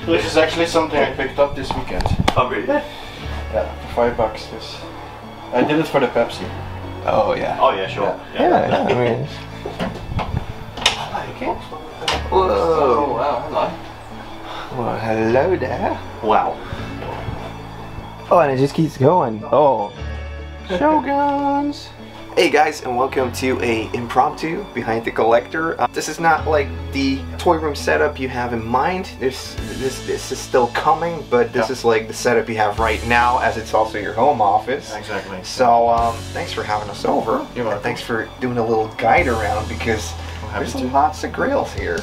This is actually something I picked up this weekend. Oh really? Yeah, for $5. This. I did it for the Pepsi. Oh yeah. Oh yeah, sure. Yeah. I mean. Okay. Whoa. Oh wow, hello. Well, hello there. Wow. Oh, and it just keeps going. Oh. Shoguns. Hey guys, and welcome to a impromptu behind the collector. This is not like the toy room setup you have in mind. This is still coming, but this is like the setup you have right now, as it's also your home office. Exactly. So thanks for having us over. You're welcome. Thanks for doing a little guide around because there's lots of grills here.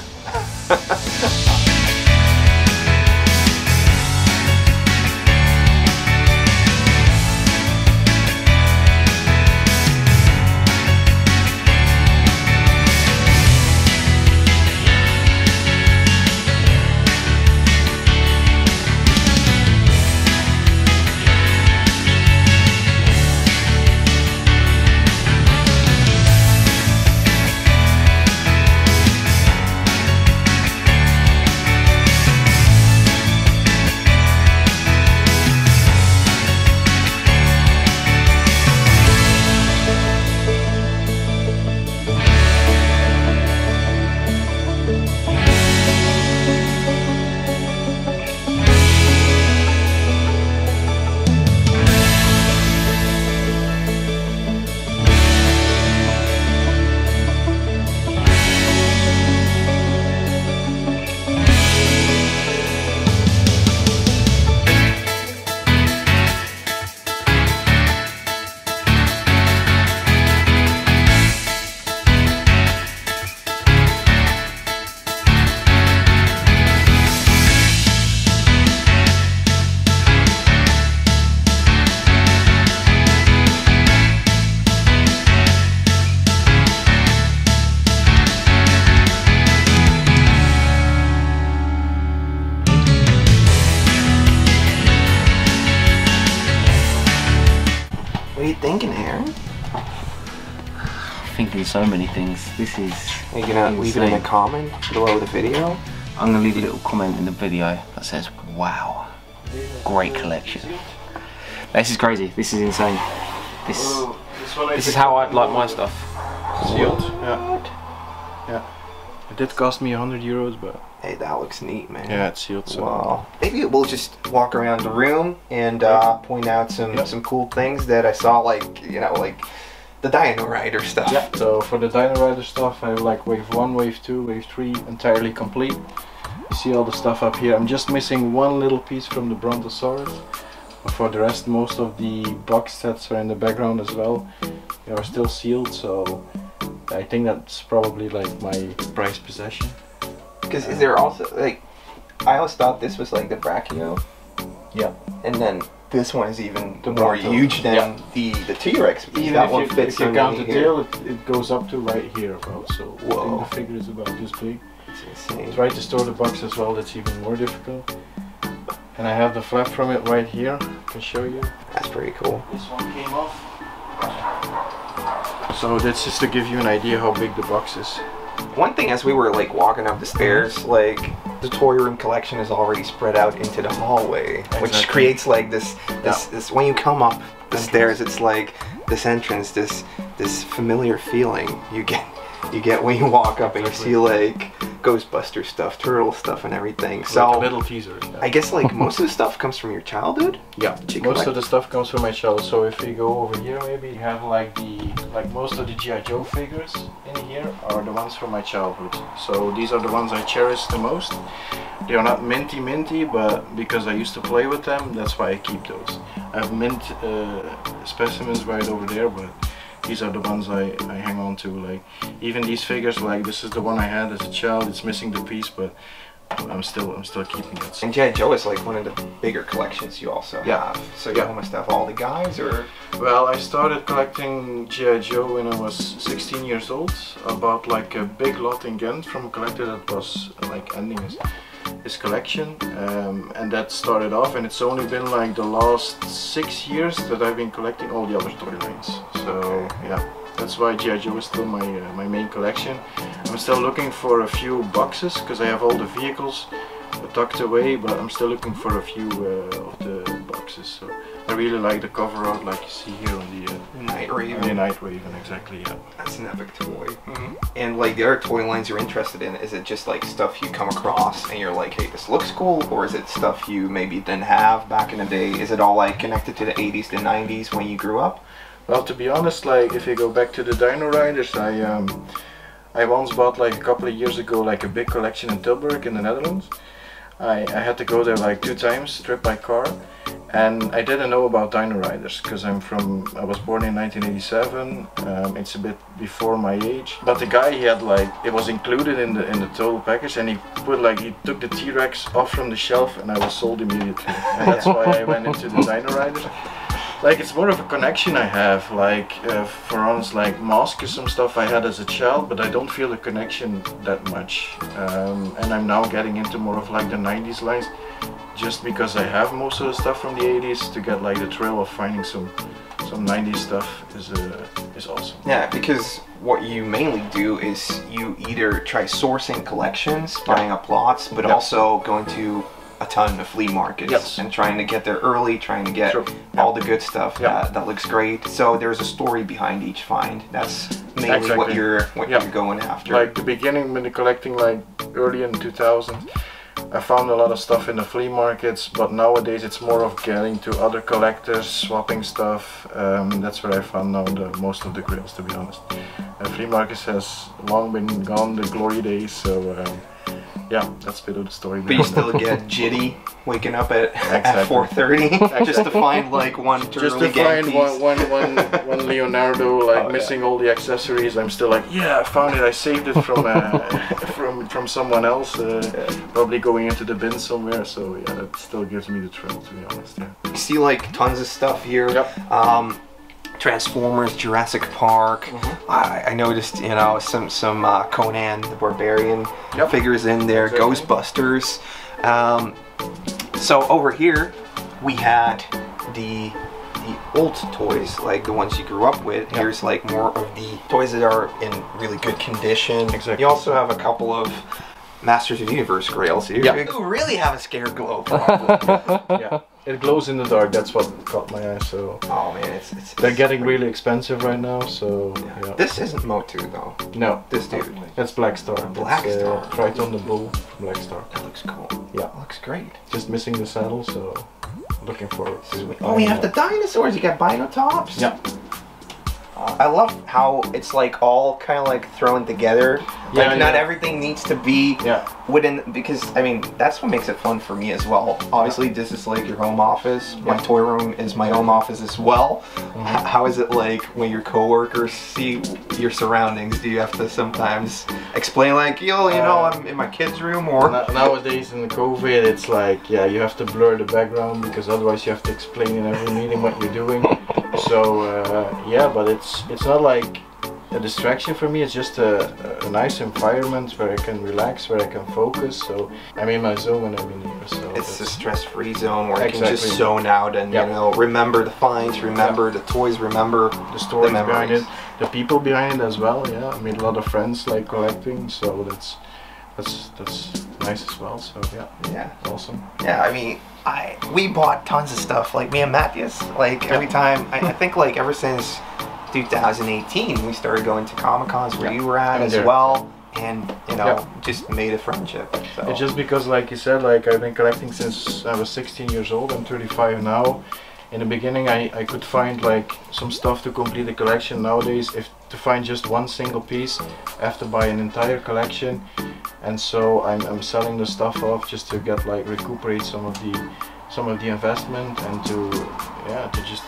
What are you thinking, Erin? Thinking so many things. This is. Are you gonna leave it in a comment below the video? I'm gonna leave a little comment in the video that says, "Wow, great collection." This is crazy. This is insane. This is how I like my stuff. Sealed. Yeah. Yeah. It did cost me €100, but. Hey, that looks neat, man. Yeah, it's sealed. So. Wow. Maybe we'll just walk around the room and point out some cool things that I saw, like, you know, like the Dino Rider stuff. Yeah. So for the Dino Rider stuff, I have like wave 1, wave 2, wave 3 entirely complete. You see all the stuff up here. I'm just missing one little piece from the Brontosaurus. But for the rest, most of the box sets are in the background as well. They are still sealed, so I think that's probably like my prized possession. Because is there also, like, I always thought this was like the Brachio. Yeah. And then this one is even The more Bronto. huge than the T-Rex. Even that if one you, fits if you in count the here. tail, it goes up to right here about. So Whoa. I think the figure is about this big. It's insane. Try to store the box as well, that's even more difficult. And I have the flap from it right here. I can show you. That's pretty cool. This one came off. So that's just to give you an idea how big the box is. One thing, as we were like walking up the stairs, like the toy room collection is already spread out into the hallway, which Exactly. creates like this when you come up the stairs, it's like this entrance, this familiar feeling you get when you walk up and you see like Ghostbuster stuff, turtle stuff, and everything. So like a little teaser. Yeah. I guess like most of the stuff comes from your childhood. Yeah, most of the stuff comes from my childhood. So if we go over here, maybe you have like most of the GIJoe figures in here are the ones from my childhood. So these are the ones I cherish the most. They are not minty, but because I used to play with them, that's why I keep those. I have mint specimens right over there, but these are the ones I hang on to. Like even these figures, like this is the one I had as a child. It's missing the piece, but I'm still keeping it. And GIJoe is like one of the bigger collections you also have. So you almost have all the guys, or? Well, I started collecting GIJoe when I was 16 years old. I bought like a big lot in Ghent from a collector that was like ending his collection, and that started off, and it's only been like the last 6 years that I've been collecting all the other storylines. So yeah, that's why GIJoe is still my main collection. I'm still looking for a few boxes because I have all the vehicles, but tucked away, but I'm still looking for a few of the boxes. So I really like the cover art, like you see here on the Night Raven. The Night Raven, exactly. Yeah. That's an epic toy. And like the other toy lines you're interested in, is it just like stuff you come across and you're like, hey, this looks cool, or is it stuff you maybe didn't have back in the day? Is it all like connected to the 80s, the 90s when you grew up? Well, to be honest, like if you go back to the Dino Riders, I once bought like a couple of years ago like a big collection in Tilburg in the Netherlands. I had to go there like 2 times, trip by car, and I didn't know about Dino Riders because I was born in 1987. It's a bit before my age. But the guy, he had like, it was included in the total package, and he took the T-Rex off from the shelf, and I was sold immediately. And that's why I went into the Dino Riders. Like, it's more of a connection I have, like for honest, like Mask is some stuff I had as a child, but I don't feel the connection that much. And I'm now getting into more of like the 90s lines, just because I have most of the stuff from the 80s, to get like the thrill of finding some 90s stuff is awesome. Yeah, because what you mainly do is you either try sourcing collections, buying up lots, but also going to a ton of flea markets and trying to get there early, trying to get all the good stuff that looks great. So there's a story behind each find. That's mainly what you're going after. Like the beginning when the collecting, like early in 2000, I found a lot of stuff in the flea markets, but nowadays it's more of getting to other collectors, swapping stuff. That's where I found now most of the grails, to be honest. Flea markets has long been gone, the glory days, so yeah, that's a bit of the story. But you still get jitty waking up at 4:30 just to find like one just to find one Leonardo, like missing all the accessories. I'm still like, yeah, I found it. I saved it from someone else, probably going into the bin somewhere. So yeah, that still gives me the thrill, to be honest. Yeah. You see like tons of stuff here. Transformers, Jurassic Park. I noticed, you know, some Conan the Barbarian figures in there, Ghostbusters. So over here we had the old toys, like the ones you grew up with. Here's like more of the toys that are in really good condition. You also have a couple of Masters of the Universe grails here. You really have a scared glow problem. It glows in the dark. That's what caught my eye. So oh man, they're getting really expensive right now. So this isn't MOTU though. No, this dude. That's Black Star. Black Star. Right on the bull. Black Star. That looks cool. Yeah, looks great. Just missing the saddle, so looking forward to it. Oh, we have the dinosaurs. You got Bino tops. Yeah. I love how it's like all kind of like thrown together. Like not everything needs to be within, because I mean that's what makes it fun for me as well. Obviously this is like your home office. My toy room is my home office as well. How is it like when your coworkers see your surroundings? Do you have to sometimes explain like, yo, you know, I'm in my kid's room? Or nowadays in the COVID, it's like, yeah, you have to blur the background because otherwise you have to explain in every meeting what you're doing. So yeah, but it's not like a distraction for me. It's just a nice environment where I can relax, where I can focus. So I'm in my zone when I'm in here. So it's a stress-free zone where you can just zone out and you know, remember the finds, remember the toys, remember the stories behind it, the people behind it as well. Yeah, I made a lot of friends like collecting, so that's nice as well. So yeah, awesome. Yeah, I mean, we bought tons of stuff, like me and Matthias, like every time. I think like ever since 2018 we started going to Comic-Cons where you were at as well, and you know, just made a friendship. So. It's just because, like you said, like I've been collecting since I was 16 years old. I'm 35 now. In the beginning I could find like some stuff to complete the collection. Nowadays, to find just one single piece, I have to buy an entire collection, and so I'm selling the stuff off just to get like recuperate some of the investment, and to just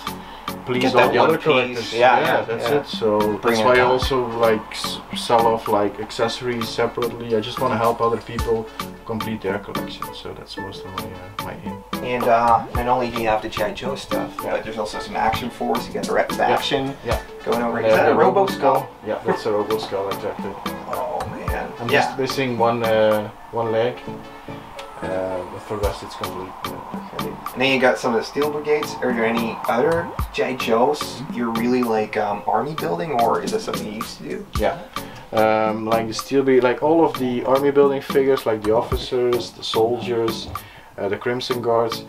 please all the other collectors. That's it. So that's why I also like sell off like accessories separately. I just want to help other people complete their collection. So that's most of my aim. And not only do you have the GIJoe stuff, but there's also some Action Force. You got the Reps Action going over. Is that a Robo Skull? Yeah, that's a Robo Skull, exactly. Oh man. I'm just missing one leg. But for the rest it's complete. And then you got some of the Steel Brigades. Are there any other GIJoes you're really like army building, or is that something you used to do? Yeah. like the steel beam, like all of the army building figures, like the officers, the soldiers, the Crimson Guards.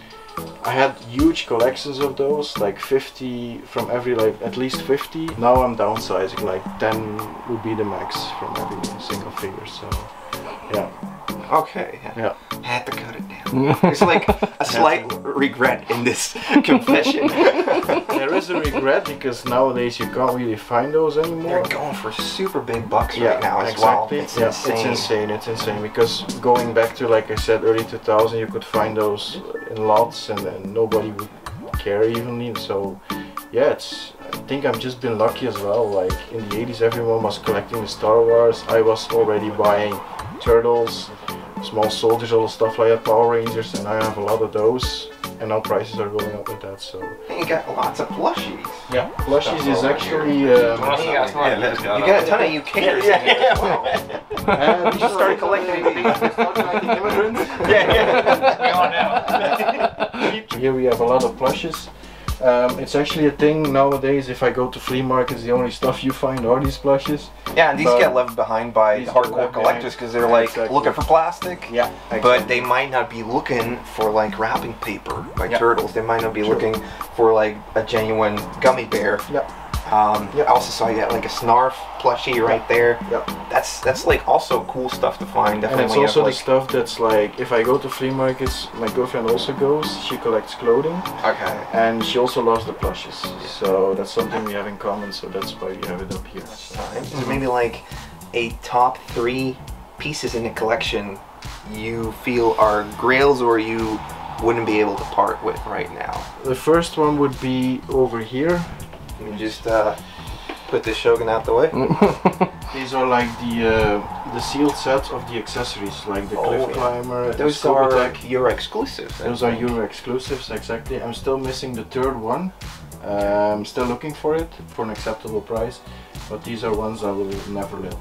I had huge collections of those, like 50 from every, like at least 50. Now I'm downsizing, like 10 would be the max from every single figure, so yeah. Okay. Yeah. I had to cut it down. There's like a slight regret in this confession. There is a regret because nowadays you can't really find those anymore. They're going for super big bucks right now as exactly. well. It's yeah, insane. It's insane. It's insane because going back to, like I said, early 2000, you could find those in lots and nobody would care evenly. So yeah, I think I've just been lucky as well. Like in the 80s, everyone was collecting the Star Wars. I was already buying Turtles, small soldiers, all the stuff like that, Power Rangers, and I have a lot of those, and now prices are going up with that. So you got lots of plushies. Yeah, plushies is actually you got a ton of UKers. We just started collecting immigrants. Here we have a lot of plushes. It's actually a thing nowadays. If I go to flea markets, the only stuff you find are these plushes. Yeah, and these get left behind by hardcore collectors because they're like looking for plastic. Yeah, exactly. But they might not be looking for like wrapping paper by Turtles. They might not be looking for like a genuine gummy bear. Yeah. I also saw you got like a Snarf plushie right there. Yep. That's like also cool stuff to find. Definitely. And it's also the stuff that's like, if I go to flea markets, my girlfriend also goes. She collects clothing. Okay. And she also loves the plushes. So that's something we have in common. So that's why we have it up here. So maybe like a top 3 pieces in the collection you feel are grails or you wouldn't be able to part with right now. The first one would be over here. Let me just put this Shogun out the way. These are like the sealed sets of the accessories, like the cliff climber. Those are Euro exclusives. Those are Euro exclusives, exactly. I'm still missing the third one. I'm still looking for it for an acceptable price, but these are ones I will never let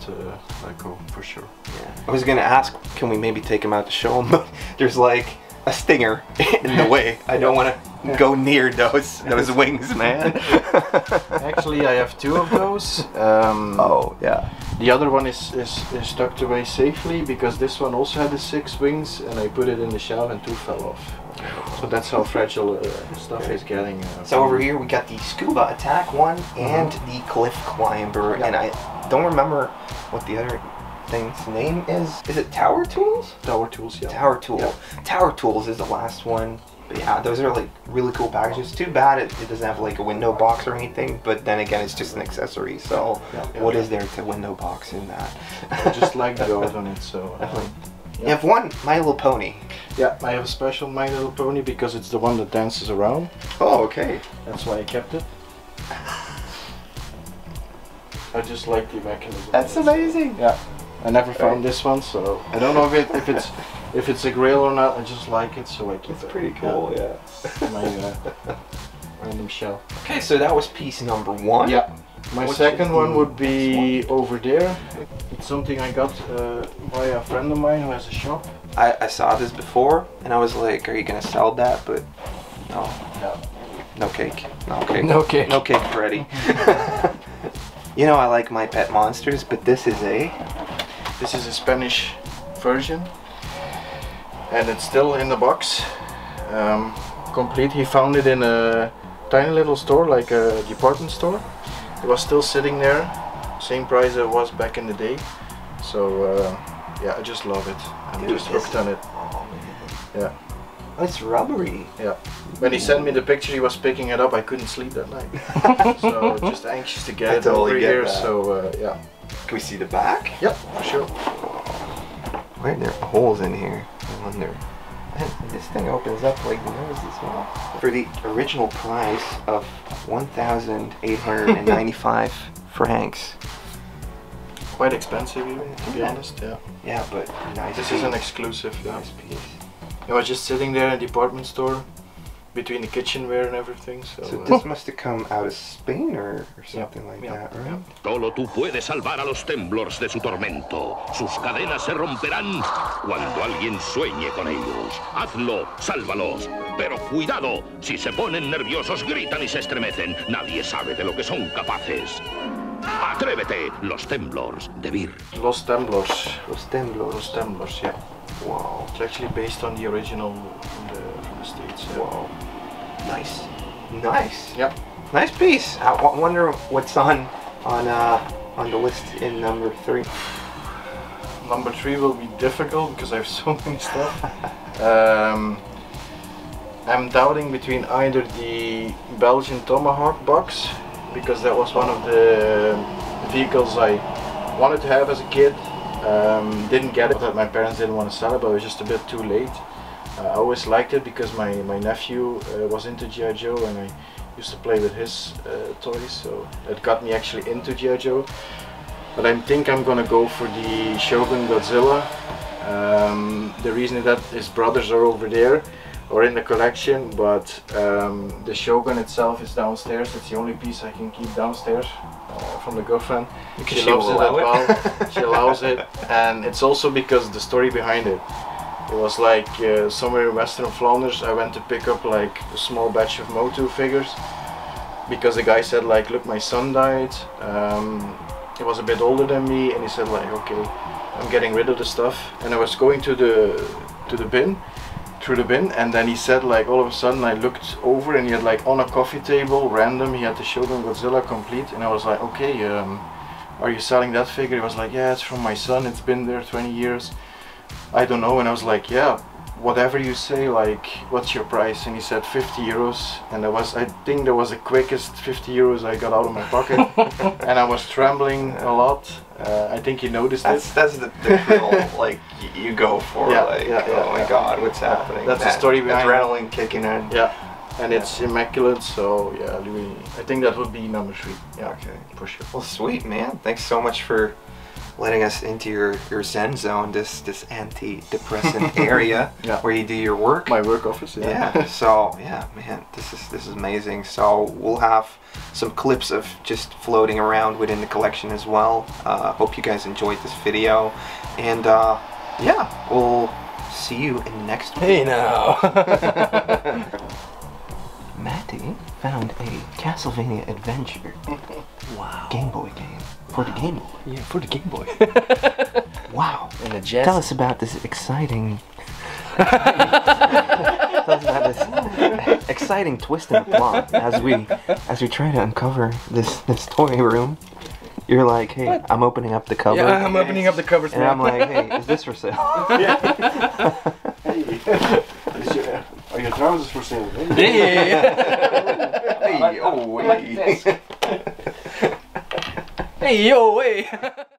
go for sure. Yeah. I was gonna ask, can we maybe take them out to show them? But there's like a stinger in the way. I don't want to go near those wings, man. Actually, I have 2 of those. Oh yeah. The other one is tucked away safely because this one also had the 6 wings, and I put it in the shelf and 2 fell off. So that's how fragile stuff is getting. So over here we got the scuba attack one and the cliff climber, and I don't remember what the other thing's name is. Is it Tower Tools? Tower Tools, yeah. Tower Tool. Yeah. Tower Tools is the last one. But yeah, those are like really cool packages. Too bad it doesn't have like a window box or anything, but then again it's just an accessory, so what is there to window box in that? Just like the gold on it, so definitely. You have one My Little Pony. Yeah, I have a special My Little Pony because it's the one that dances around. Oh, okay. That's why I kept it. I just like the mechanism. That's amazing. Yeah, I never found this one, so I don't know if it's a grail or not. I just like it, so I keep it. It's pretty cool, yeah. My random shell. Okay, so that was piece number 1. Yeah. My second one would be over there. It's something I got by a friend of mine who has a shop. I saw this before and I was like, are you gonna sell that? But no. No cake. No cake. No cake. No cake, Freddy. You know I like my pet monsters, but this is a Spanish version. And it's still in the box. Complete. He found it in a tiny little store, like a department store. It was still sitting there, same price it was back in the day. So yeah, I just love it. I'm just hooked on it. Oh man. Yeah. Oh, it's rubbery. Yeah. When he sent me the picture, he was picking it up. I couldn't sleep that night. So just anxious to get it over here. So yeah. Can we see the back? Yep, for sure. Why are there holes in here? I wonder. This thing opens up like the nose as well. For the original price of 1,895 francs. Quite expensive even, to be honest, yeah. Yeah, but nice. This is an exclusive, nice piece. It was just sitting there in a department store, between the kitchenware and everything, so this must have come out of Spain or something like that, right? Solo tú puedes salvar a los temblors de su tormento. Sus cadenas se romperán cuando alguien sueñe con ellos. Hazlo, sálvalos. Pero cuidado, si se ponen nerviosos gritan y se estremecen. Nadie sabe de lo que son capaces. Atrévete, los Temblors de Vir. Los Temblors. Los Temblors. Los Temblors, yeah. Wow. It's actually based on the original from the States. Yeah. Wow. Nice. Nice. Yep. Nice piece. I wonder what's on the list in number 3. Number 3 will be difficult because I have so many stuff. I'm doubting between either the Belgian Tomahawk box, because that was one of the vehicles I wanted to have as a kid. Didn't get it, but my parents didn't want to sell it, but it was just a bit too late. I always liked it because my nephew was into GIJoe and I used to play with his toys, so it got me actually into GIJoe. But I think I'm gonna go for the Shogun Godzilla. The reason is that his brothers are over there or in the collection, but the Shogun itself is downstairs. It's the only piece I can keep downstairs from the girlfriend. She loves it as well. She allows it, and it's also because the story behind it. It was like somewhere in Western Flanders. I went to pick up like a small batch of MOTU figures because the guy said like, look, my son died. He was a bit older than me, and he said like, okay, I'm getting rid of the stuff. And I was going to the bin, through the bin, and then he said like, all of a sudden I looked over and he had like on a coffee table, random, he had the Shogun Godzilla complete, and I was like, okay, are you selling that figure? He was like, yeah, it's from my son, it's been there 20 years. I don't know. And I was like, yeah, whatever you say, like, what's your price? And he said 50 euros, and I think that was the quickest 50 euros I got out of my pocket. And I was trembling a lot. I think he noticed it. That's the thrill, like, you go for, yeah, like, yeah, oh my god, what's happening? That's the story behind adrenaline kicking in. Yeah, and it's immaculate, so yeah, really, I think that would be number 3. Yeah, okay, for sure. Well, sweet, man. Thanks so much for letting us into your zen zone, this antidepressant area where you do your work. My work office, yeah. So yeah, man, this is amazing. So we'll have some clips of just floating around within the collection as well. Hope you guys enjoyed this video, and yeah, we'll see you in the next video. Hey now. Matti found a Castlevania adventure. Wow. Game Boy game. For the Game Boy. Yeah, for the Game Boy. Wow. And a Jasen. Tell us about this exciting... Tell us about this exciting twist in the plot as we try to uncover this toy room. You're like, hey, what? I'm opening up the cover. Yeah, I'm opening up the covers and now. I'm like, hey, is this for sale? Hey. Are your trousers for sale? Hey, oh, wait. Hey, yo, wait.